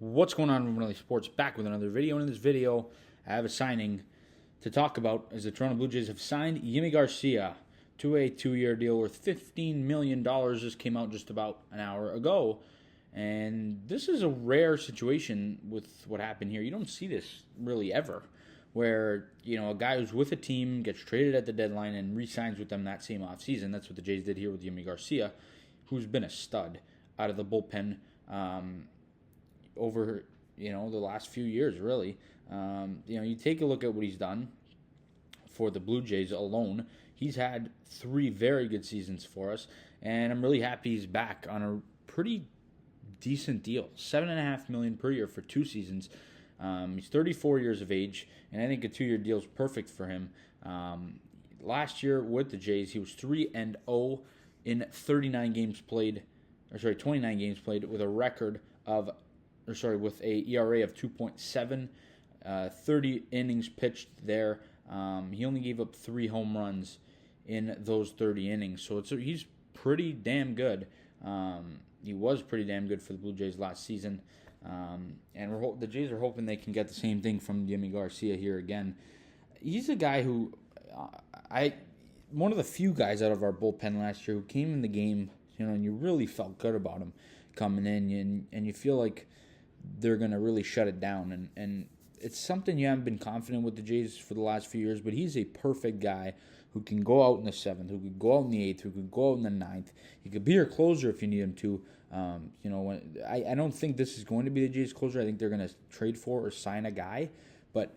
What's going on, Really Sports? Back with another video. And in this video, I have a signing to talk about as the Toronto Blue Jays have signed Yimi Garcia to a 2-year deal worth $15 million. This came out just about an hour ago. And this is a rare situation with what happened here. You don't see this really ever, where, a guy who's with a team gets traded at the deadline and re-signs with them that same offseason. That's what the Jays did here with Yimi Garcia, who's been a stud out of the bullpen over, the last few years, really. You take a look at what he's done for the Blue Jays alone. He's had 3 very good seasons for us, and I'm really happy he's back on a pretty decent deal. $7.5 million per year for 2 seasons. He's 34 years of age, and I think a 2-year deal is perfect for him. Last year with the Jays, he was 3-0 in 29 games played, 29 games played, with a record of, with a ERA of 2.7, 30 innings pitched there. He only gave up 3 home runs in those 30 innings, so he's pretty damn good. He was pretty damn good for the Blue Jays last season. And the Jays are hoping they can get the same thing from Yimi Garcia here again. He's a guy who, one of the few guys out of our bullpen last year who came in the game, and you really felt good about him coming in, and you feel like they're going to really shut it down. And it's something you haven't been confident with the Jays for the last few years, but he's a perfect guy who can go out in the 7th, who could go out in the 8th, who could go out in the 9th. He could be your closer if you need him to. I don't think this is going to be the Jays' closer. I think they're going to trade for or sign a guy. But,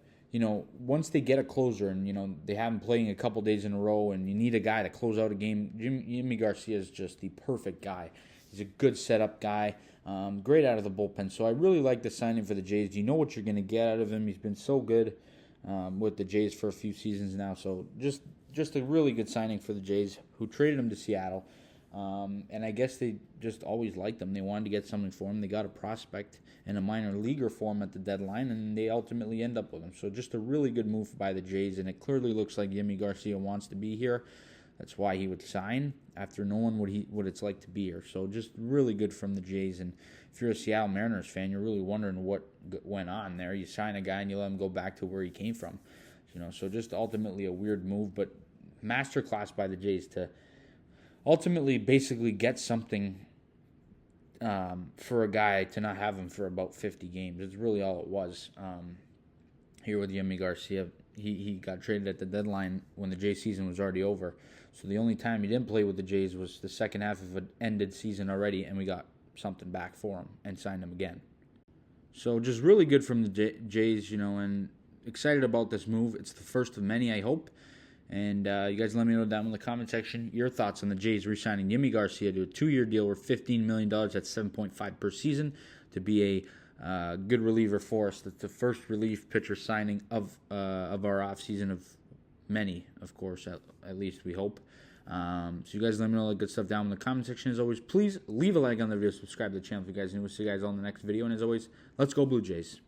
once they get a closer and, they have him playing a couple days in a row and you need a guy to close out a game, Yimi Garcia is just the perfect guy. He's a good setup guy, great out of the bullpen. So I really like the signing for the Jays. You know what you're going to get out of him. He's been so good with the Jays for a few seasons now. So just a really good signing for the Jays, who traded him to Seattle. And I guess they just always liked him. They wanted to get something for him. They got a prospect and a minor leaguer for him at the deadline, and they ultimately end up with him. So just a really good move by the Jays, and it clearly looks like Yimi Garcia wants to be here. That's why he would sign after knowing what it's like to be here. So just really good from the Jays. And if you're a Seattle Mariners fan, you're really wondering what went on there. You sign a guy and you let him go back to where he came from. So just ultimately a weird move, but masterclass by the Jays to ultimately basically get something for a guy to not have him for about 50 games. It's really all it was. Here with Yimi Garcia, he got traded at the deadline when the Jays season was already over. So the only time he didn't play with the Jays was the second half of an ended season already, and we got something back for him and signed him again. So just really good from the Jays, and excited about this move. It's the first of many, I hope. And you guys let me know down in the comment section your thoughts on the Jays re-signing Yimi Garcia to a 2-year deal worth $15 million. That's 7.5 per season to be a good reliever for us. That's the first relief pitcher signing of our offseason of many, of course, at least we hope. So you guys let me know all the good stuff down in the comment section. As always, please leave a like on the video, subscribe to the channel if you guys are new. We'll see you guys all in the next video. And as always, let's go Blue Jays.